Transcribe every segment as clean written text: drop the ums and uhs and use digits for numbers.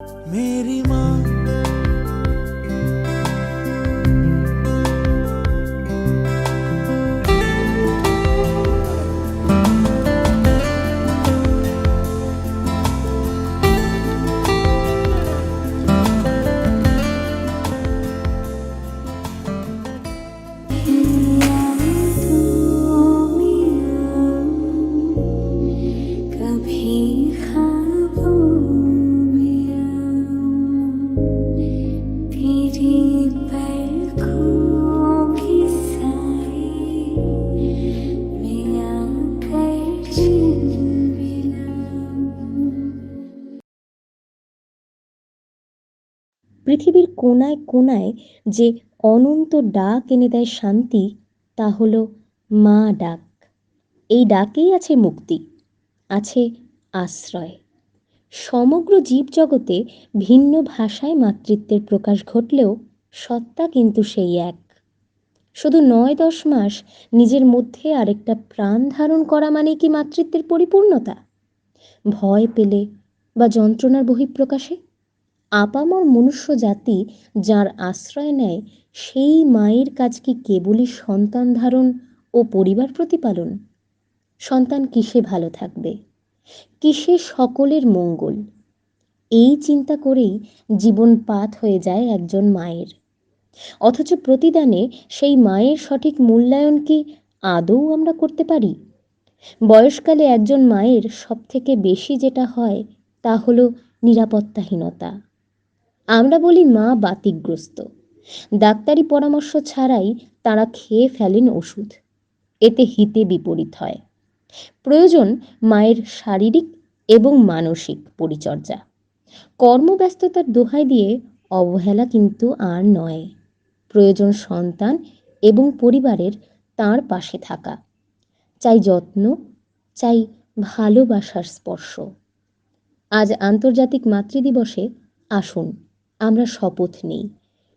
मेरी माँ পৃথিবীর কোনায় কোনায় যে অনন্ত ডাক এনে দেয় শান্তি, তা হলো মা ডাক। এই ডাকেই আছে মুক্তি, আছে আশ্রয়। সমগ্র জীবজগতে ভিন্ন ভাষায় মাতৃত্বের প্রকাশ ঘটলেও সত্তা কিন্তু সেই এক। শুধু ৯-১০ মাস নিজের মধ্যে আরেকটা প্রাণ ধারণ করা মানে কি মাতৃত্বের পরিপূর্ণতা? ভয় পেলে বা যন্ত্রণার বহিঃপ্রকাশে আপামর মনুষ্য জাতি যার আশ্রয় নেয়, সেই মায়ের কাজ কি কেবলই সন্তান ধারণ ও পরিবার প্রতিপালন? সন্তান কিসে ভালো থাকবে, কিসে সকলের মঙ্গল, এই চিন্তা করেই জীবন পাত হয়ে যায় একজন মায়ের। অথচ প্রতিদানে সেই মায়ের সঠিক মূল্যায়ন কি আদৌ আমরা করতে পারি? বয়সকালে একজন মায়ের সব থেকে বেশি যেটা হয় তা হলো নিরাপত্তাহীনতা। আমরা বলি মা বাতিকগ্রস্ত, ডাক্তারি পরামর্শ ছাড়াই তারা খেয়ে ফেলেন ওষুধ। এতে হিতে বিপরীত হয়। প্রয়োজন মায়ের শারীরিক এবং মানসিক পরিচর্যা। কর্মব্যস্ততার দোহাই দিয়ে অবহেলা কিন্তু আর নয়। প্রয়োজন সন্তান এবং পরিবারের তার পাশে থাকা। চাই যত্ন, চাই ভালোবাসার স্পর্শ। আজ আন্তর্জাতিক মাতৃদিবসে আসুন আমরা শপথ নিই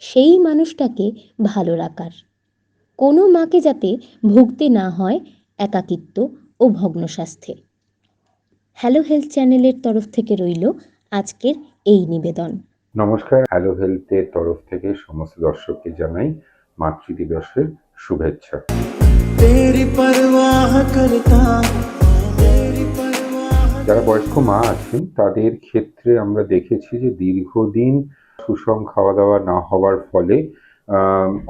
সেই মানুষটাকে ভালো রাখার। কোনো মাকে যাতে ভুগতে না হয় একাকিত্ব ও ভগ্নস্বাস্থ্যে। হ্যালো হেলথ চ্যানেলের তরফ থেকে রইল আজকের এই নিবেদন। নমস্কার, হ্যালো হেলথের তরফ থেকে সমস্ত দর্শককে জানাই মাতৃ দিবসের শুভেচ্ছা। तेरी परवाह करता तेरी परवाह যারা বয়স্ক মা আছেন তাদের ক্ষেত্রে আমরা দেখেছি যে দীর্ঘদিন সুষম খাওয়া দাওয়া না হওয়ার ফলে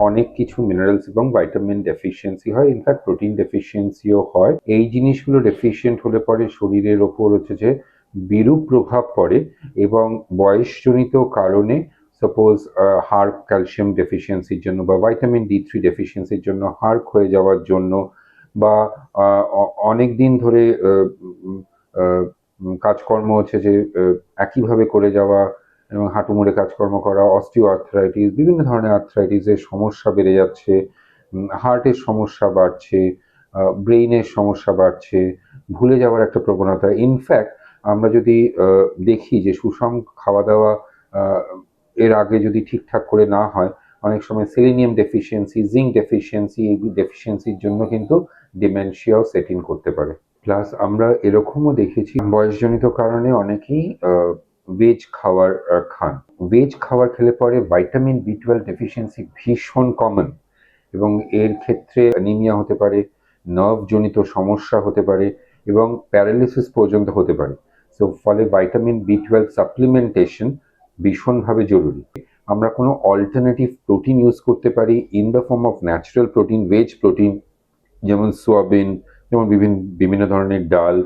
অনেক কিছু মিনারেলস এবং ভাইটামিন ডেফিসিয়েন্সি হয়, ইনফ্যাক্ট প্রোটিন ডেফিসিয়েন্সিও হয়। এই জিনিসগুলো ডেফিসিয়েন্ট হলে পরে শরীরের ওপর হচ্ছে যে বিরূপ প্রভাব পড়ে এবং বয়সজনিত কারণে সাপোজ হাড় ক্যালসিয়াম ডেফিসিয়েন্সির জন্য বা ভাইটামিন ডি3 ডেফিসিয়েন্সির জন্য হাড় ক্ষয়ে যাওয়ার জন্য বা অনেক দিন ধরে কাজকর্ম হচ্ছে যে একইভাবে করে যাওয়া এবং হাঁটু মুড়ে কাজকর্ম করা, অস্টিও আর্থ্রাইটিস, বিভিন্ন ধরনের আর্থ্রাইটিসের সমস্যা বেড়ে যাচ্ছে, হার্টের সমস্যা বাড়ছে, ব্রেইনের সমস্যা বাড়ছে, ভুলে যাওয়ার একটা প্রবণতা। ইনফ্যাক্ট আমরা যদি দেখি যে সুষম খাওয়া দাওয়া এর আগে যদি ঠিকঠাক করে না হয়, অনেক সময় সেলেনিয়াম ডেফিসিয়েন্সি, জিঙ্ক ডেফিসিয়েন্সি, এই ডেফিসিয়েন্সির জন্য কিন্তু ডিমেনশিয়াও সেট ইন করতে পারে। প্লাস আমরা এরকমও দেখেছি বয়সজনিত কারণে অনেকেই ভেজ খাবার খান। ভেজ খাবার খেলে পরে ভাইটামিন বি12 ডেফিসিয়েন্সি ভীষণ কমন এবং এর ক্ষেত্রে অ্যানিমিয়া হতে পারে, নার্ভজনিত সমস্যা হতে পারে এবং প্যারালিসিস পর্যন্ত হতে পারে। সো ফলে ভাইটামিন বি12 সাপ্লিমেন্টেশন ভীষণভাবে জরুরি। আমরা কোনো অল্টারনেটিভ প্রোটিন ইউজ করতে পারি in the form of natural protein, veg protein, যেমন সোয়াবিন, যেমন বিভিন্ন ধরনের ডাল,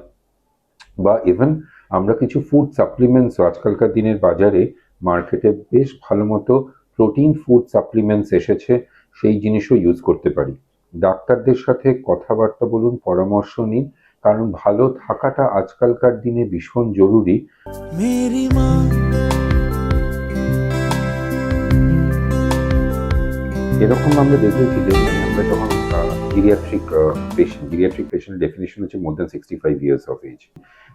বা ইভেন আমরা কিছু ফুড সাপ্লিমেন্টসও আজকালকার দিনের বাজারে মার্কেটে বেশ ভালো মতো প্রোটিন ফুড সাপ্লিমেন্টস এসেছে, সেই জিনিসও ইউজ করতে পারি। ডাক্তারদের সাথে কথাবার্তা বলুন, পরামর্শ নিন, কারণ ভালো থাকাটা আজকালকার দিনে ভীষণ জরুরি। मेरी माँ এরকম আমরা দেখেছি যে আমরা যখন জিরিয়াট্রিক পেশেন্ট ডেফিনিশন হচ্ছে more than 65 years of age,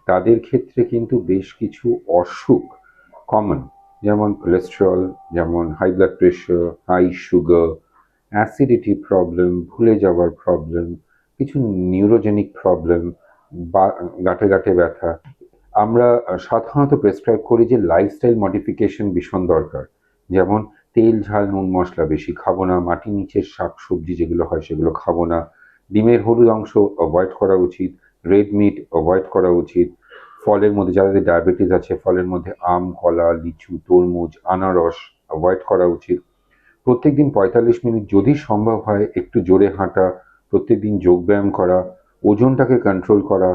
তাদের ক্ষেত্রে কিন্তু বেশ কিছু অসুখ কমন, যেমন কোলেস্টেরল, যেমন high blood pressure, high sugar, acidity problem, ভুলে যাওয়ার প্রবলেম, কিছু নিউরোজেনিক প্রবলেম বা গাঁটে গাঁটে ব্যথা। আমরা সাধারণত প্রেসক্রাইব করি যে লাইফস্টাইল মডিফিকেশন ভীষণ দরকার। যেমন তেল, ঝাল, নুন, মশলা বেশি খাবো না, মাটির নিচের শাক সবজি যেগুলো হয় সেগুলো খাবো না, ডিমের হলুদ অংশ অ্যাভয়েড করা উচিত, রেড মিট অ্যাভয়েড করা উচিত, ফলের মধ্যে যাদের ডায়াবেটিস আছে ফলের মধ্যে আম, কলা, লিচু, তরমুজ, আনারস অ্যাভয়েড করা উচিত। প্রত্যেকদিন ৪৫ মিনিট যদি সম্ভব হয় একটু জোরে হাঁটা, প্রত্যেকদিন যোগব্যায়াম করা, ওজনটাকে কন্ট্রোল করা,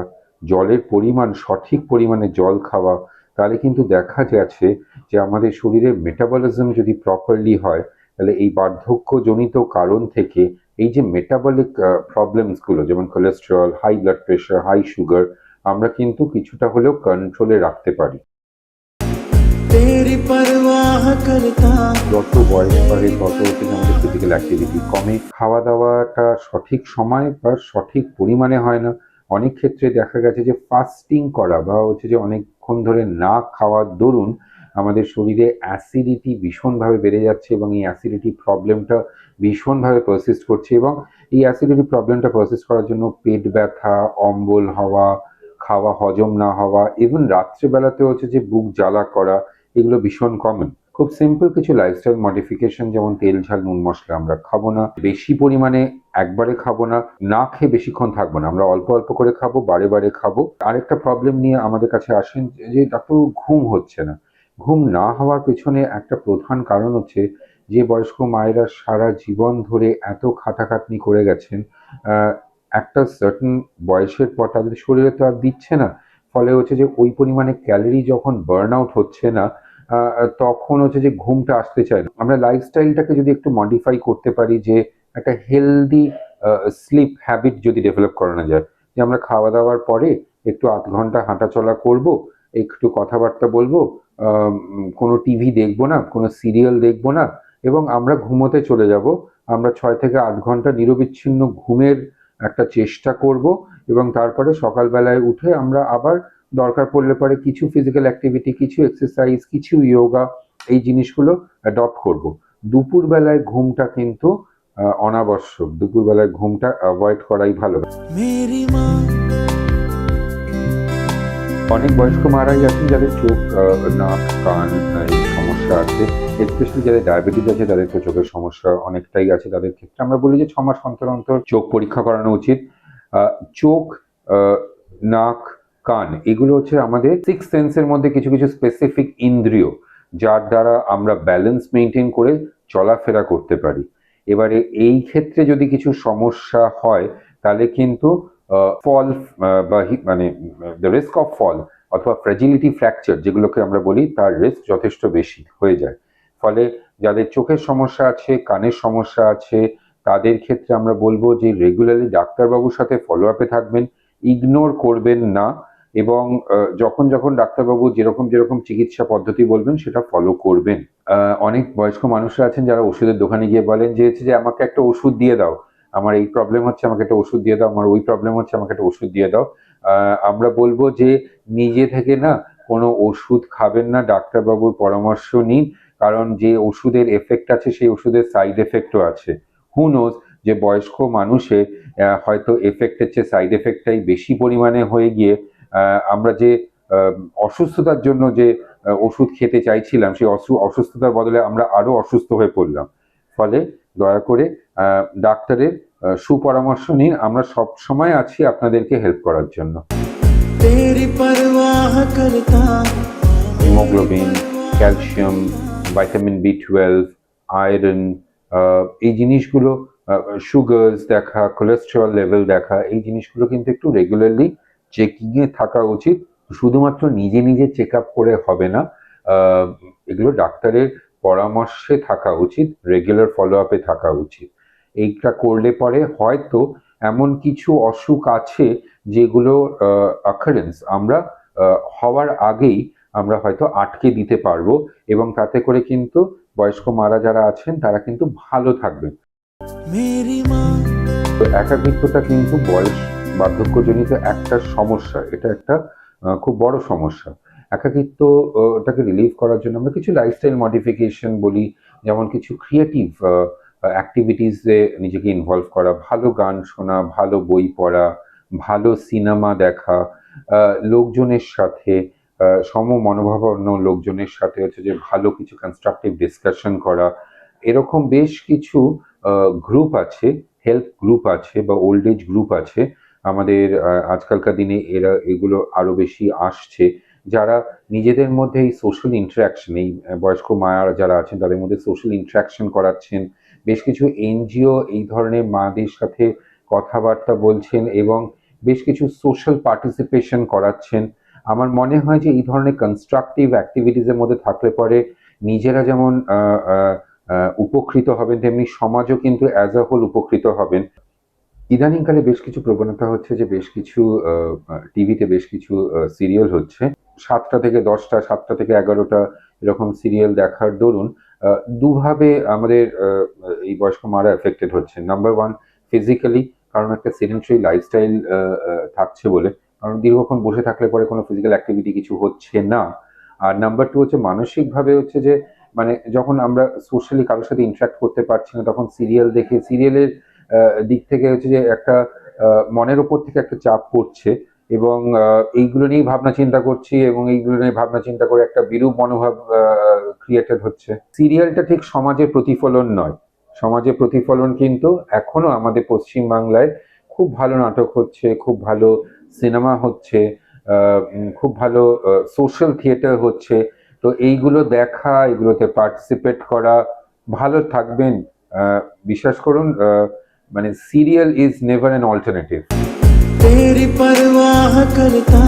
জলের পরিমাণ সঠিক পরিমাণে জল খাওয়া, তাহলে কিন্তু দেখা যাচ্ছে যে আমাদের শরীরের মেটাবলিজম যদি প্রপারলি হয় তাহলে এই বার্ধক্যজনিত কারণ থেকে এই যে মেটাবলিক প্রবলেমসগুলো যেমন cholesterol, high blood pressure, high sugar আমরা কিন্তু কিছুটা হলেও কন্ট্রোলে রাখতে পারি। तेरी परवाह करता যত বয়স বাড়ে তত হচ্ছে যে আমাদের ফিজিক্যাল অ্যাক্টিভিটি কমে, খাওয়া দাওয়াটা সঠিক সময় বা সঠিক পরিমাণে হয় না। অনেক ক্ষেত্রে দেখা গেছে যে ফাস্টিং করা বা হচ্ছে যে অনেকক্ষণ ধরে না খাওয়ার দরুন আমাদের শরীরে অ্যাসিডিটি ভীষণভাবে বেড়ে যাচ্ছে এবং এই অ্যাসিডিটি প্রবলেমটা ভীষণভাবে পারসিস্ট করছে এবং এই অ্যাসিডিটি প্রবলেমটা পারসিস্ট করার জন্য পেট ব্যথা, অম্বল হওয়া, খাওয়া হজম না হওয়া, ইভেন রাত্রেবেলাতে হচ্ছে যে বুক জ্বালা করা, এগুলো ভীষণ কমন। খুব সিম্পল কিছু লাইফস্টাইল মডিফিকেশন যেমন তেল, ঝাল, নুন, মশলা আমরা খাবো না, বেশি পরিমাণে একবারে খাবো না, না খেয়ে বেশিক্ষণ থাকবো না, আমরা অল্প অল্প করে খাবো, বারে বারে খাবো। আরেকটা প্রবলেম নিয়ে আমাদের কাছে আসেন যে ডাক্তার ঘুম হচ্ছে না। ঘুম না হওয়ার পেছনে একটা প্রধান কারণ হচ্ছে যে বয়স্ক মায়েরা সারা জীবন ধরে এত খাটাখাটনি করে গেছেন, একটা সার্টেন বয়সের পর তাদের শরীরে তো আর দিচ্ছে না, ফলে হচ্ছে যে ওই পরিমাণে ক্যালোরি যখন বার্ন আউট হচ্ছে না তখন হচ্ছে যে ঘুমটা আসতে চায় না। আমরা লাইফস্টাইলটাকে যদি একটু মডিফাই করতে পারি যে একটা হেলদি স্লিপ হ্যাবিট যদি ডেভেলপ করানো যায়, যে আমরা খাওয়া দাওয়ার পরে একটু আধ ঘন্টা হাঁটাচলা করব, একটু কথাবার্তা বলবো, কোনো টিভি দেখবো না, কোনো সিরিয়াল দেখবো না এবং আমরা ঘুমোতে চলে যাব। আমরা ৬ থেকে ৮ ঘন্টা নিরবিচ্ছিন্ন ঘুমের একটা চেষ্টা করব এবং তারপরে সকালবেলায় উঠে আমরা আবার দরকার পড়লে পরে কিছু ফিজিক্যাল অ্যাক্টিভিটি, কিছু এক্সারসাইজ, কিছু যোগা এই জিনিসগুলো অ্যাডপ্ট করব। দুপুরবেলায় ঘুমটা কিন্তু অনাবশ্যক, দুপুরবেলায় ঘুমটা অ্যাভয়েড করাই ভালো। मेरी माँ অনেক বয়স্ক মারাই আছেন যাদের চোখ, নাক, কান এই সমস্যা আছে, স্পেশালি যাদের ডায়াবেটিস আছে তাদের তো চোখের সমস্যা অনেকটাই আছে। তাদের ক্ষেত্রে আমরা বলি যে 6 মাস অন্তর অন্তর চোখ পরীক্ষা করানো উচিত। চোখ, নাক, কান এগুলো হচ্ছে আমাদের সিক্স সেন্সের মধ্যে কিছু কিছু স্পেসিফিক ইন্দ্রিয় যার দ্বারা আমরা ব্যালেন্স মেনটেন করে চলাফেরা করতে পারি। এবারে এই ক্ষেত্রে যদি কিছু সমস্যা হয় তাহলে কিন্তু ফল বা মানে দ্য রিস্ক অফ ফল অথবা ফ্র্যাজিলিটি ফ্র্যাকচার যেগুলোকে আমরা বলি তার রিস্ক যথেষ্ট বেশি হয়ে যায়। ফলে যাদের চোখের সমস্যা আছে, কানের সমস্যা আছে, তাদের ক্ষেত্রে আমরা বলবো যে রেগুলারলি ডাক্তারবাবুর সাথে ফলো আপে থাকবেন, ইগনোর করবেন না এবং যখন যখন ডাক্তারবাবু যেরকম যেরকম চিকিৎসা পদ্ধতি বলবেন সেটা ফলো করবেন। অনেক বয়স্ক মানুষরা আছেন যারা ওষুধের দোকানে গিয়ে বলেন যে আমাকে একটা ওষুধ দিয়ে দাও, আমার এই প্রবলেম হচ্ছে আমাকে একটা ওষুধ দিয়ে দাও, আমার ওই প্রবলেম হচ্ছে আমাকে একটা ওষুধ দিয়ে দাও। আমরা বলবো যে নিজে থেকে না কোনো ওষুধ খাবেন না, ডাক্তারবাবুর পরামর্শ নিন, কারণ যে ওষুধের এফেক্ট আছে সেই ওষুধের সাইড এফেক্টও আছে। হু নোজ যে বয়স্ক মানুষের হয়তো এফেক্টের চেয়ে সাইড এফেক্টটাই বেশি পরিমাণে হয়ে গিয়ে আমরা যে অসুস্থতার জন্য যে ওষুধ খেতে চাইছিলাম সেই অসুস্থতার বদলে আমরা আরো অসুস্থ হয়ে পড়লাম। ফলে দয়া করে ডাক্তারের সুপরামর্শ নিন, আমরা সব সময় আছি আপনাদেরকে হেল্প করার জন্য। तेरी परवाह करता haemoglobin, calcium, vitamin B12, iron, এই জিনিসগুলো, সুগারস দেখা, কোলেস্টেরল লেভেল দেখা, এই জিনিসগুলো কিন্তু একটু রেগুলারলি চেকিংয়ে থাকা উচিত। শুধুমাত্র নিজে নিজে চেক আপ করে হবে না, এগুলো ডাক্তারের পরামর্শে থাকা উচিত, রেগুলার ফলো আপে থাকা উচিত। এইটা করলে পরে হয়তো এমন কিছু অসুখ আছে যেগুলো অকারেন্স আমরা হওয়ার আগেই আমরা হয়তো আটকে দিতে পারবো এবং তাতে করে কিন্তু বয়স্ক মারা যারা আছেন তারা কিন্তু ভালো থাকবেন। मेरी माँ তো একাকিত্বটা কিন্তু বয়স বার্ধক্যজনিত একটা সমস্যা, এটা একটা খুব বড় সমস্যা। একাকিত্বটাকে রিলিভ করার জন্য আমরা কিছু লাইফস্টাইল মডিফিকেশন বলি, যেমন কিছু ক্রিয়েটিভ অ্যাক্টিভিটিসে নিজেকে ইনভলভ করা, ভালো গান শোনা, ভালো বই পড়া, ভালো সিনেমা দেখা, লোকজনের সাথে সম মনোভাবাপন্ন লোকজনের সাথে হচ্ছে যে ভালো কিছু কনস্ট্রাকটিভ ডিসকাশন করা, এরকম বেশ কিছু গ্রুপ আছে, হেল্প গ্রুপ আছে বা ওল্ড এজ গ্রুপ আছে আমাদের। আজকালকার দিনে এগুলো আরো বেশি আসছে, যারা নিজেদের মধ্যে এই সোশ্যাল ইন্টারাকশন, এই বয়স্ক মায়েরা যারা আছেন তাদের মধ্যে সোশ্যাল ইন্টারাকশন করাচ্ছেন। বেশ কিছু এনজিও এই ধরনের মাদের সাথে কথাবার্তা বলছেন এবং বেশ কিছু সোশ্যাল পার্টিসিপেশন করাচ্ছেন। আমার মনে হয় যে এই ধরনের কনস্ট্রাকটিভ অ্যাক্টিভিটিসের মধ্যে থাকলে পরে নিজেরা যেমন উপকৃত হবেন, তেমনি সমাজও কিন্তু অ্যাজ আ হোল উপকৃত হবেন। ইদানিংকালে বেশ কিছু প্রবণতা হচ্ছে যে বেশ কিছু টিভিতে বেশ কিছু সিরিয়াল হচ্ছে, 7টা থেকে 10টা, 7টা থেকে 11টা এরকম সিরিয়াল দেখার দরুন দুভাবে আমাদের এই বয়স্ক মারা এফেক্টেড হচ্ছে। নাম্বার 1, ফিজিক্যালি, কারণ একটা সেডেন্টারি লাইফস্টাইল থাকছে বলে, কারণ দীর্ঘক্ষণ বসে থাকলে পরে কোনো ফিজিক্যাল অ্যাক্টিভিটি কিছু হচ্ছে না। আর নাম্বার 2 হচ্ছে মানসিকভাবে, হচ্ছে যে মানে যখন আমরা সোশ্যালি কারোর সাথে ইন্টারাক্ট করতে পারছি না, তখন সিরিয়াল দেখে সিরিয়ালের দিক থেকে হচ্ছে যে একটা মনের ওপর থেকে একটা চাপ পড়ছে এবং এইগুলো নিয়েই ভাবনা চিন্তা করছি এবং এইগুলো নিয়ে ভাবনা চিন্তা করে একটা বিরূপ মনোভাব ক্রিয়েটেড হচ্ছে। সিরিয়ালটা ঠিক সমাজের প্রতিফলন নয়। সমাজের প্রতিফলন কিন্তু এখনো আমাদের পশ্চিমবাংলায় খুব ভালো নাটক হচ্ছে, খুব ভালো সিনেমা হচ্ছে, খুব ভালো সোশ্যাল থিয়েটার হচ্ছে। তো এইগুলো দেখা, এগুলোতে পার্টিসিপেট করা, ভালো থাকবেন। বিশ্বাস করুন, মানে serial is never an alternative. तेरी परवाह करता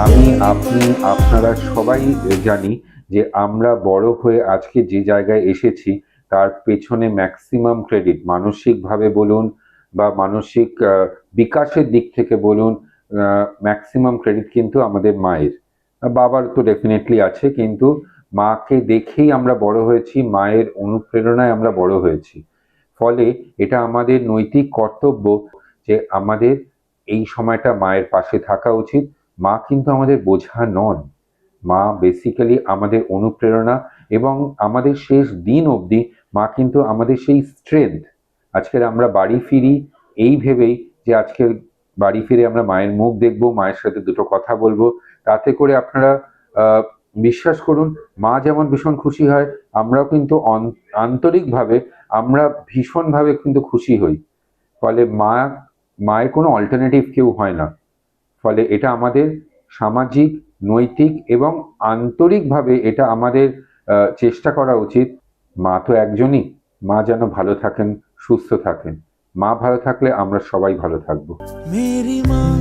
আমি, আপনি, আপনারা সবাই জানি যে আমরা বড় হয়ে আজকে যে জায়গায় এসেছি তার পেছনে ম্যাক্সিমাম ক্রেডিট, মানসিকভাবে বলুন বা মানসিক বিকাশের দিক থেকে বলুন, ম্যাক্সিমাম ক্রেডিট কিন্তু আমাদের মায়ের। বাবার তো ডেফিনেটলি আছে, কিন্তু মাকে দেখেই আমরা বড় হয়েছি, মায়ের অনুপ্রেরণায় আমরা বড় হয়েছি। ফলে এটা আমাদের নৈতিক কর্তব্য যে আমাদের এই সময়টা মায়ের পাশে থাকা উচিত। মা কিন্তু আমাদের বোঝা নন, মা বেসিক্যালি আমাদের অনুপ্রেরণা এবং আমাদের শেষ দিন অবধি মা কিন্তু আমাদের সেই স্ট্রেংথ। আজকের আমরা বাড়ি ফিরি এই ভেবেই যে আজকের বাড়ি ফিরে আমরা মায়ের মুখ দেখবো, মায়ের সাথে দুটো কথা বলবো, তাতে করে আপনারা বিশ্বাস করুন, মা যেমন ভীষণ খুশি হয়, আমরাও কিন্তু আন্তরিকভাবে আমরা ভীষণভাবে কিন্তু খুশি হই। ফলে মায়ের কোনো অল্টারনেটিভ কেউ হয় না। ফলে এটা আমাদের সামাজিক, নৈতিক এবং আন্তরিকভাবে এটা আমাদের চেষ্টা করা উচিত। মা তো একজনই, মা যেন ভালো থাকেন, সুস্থ থাকেন। মা ভালো থাকলে আমরা সবাই ভালো থাকবো। मेरी माँ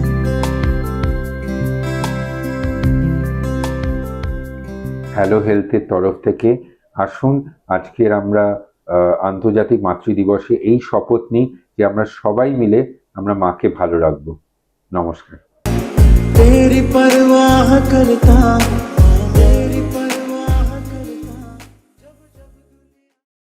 হ্যালো হেলথের তরফ থেকে আসুন আজকের আমরা আন্তর্জাতিক মাতৃ দিবসে এই শপথ নিই যে আমরা সবাই মিলে আমরা মাকে ভালো রাখবো। নমস্কার। तेरी परवाह करता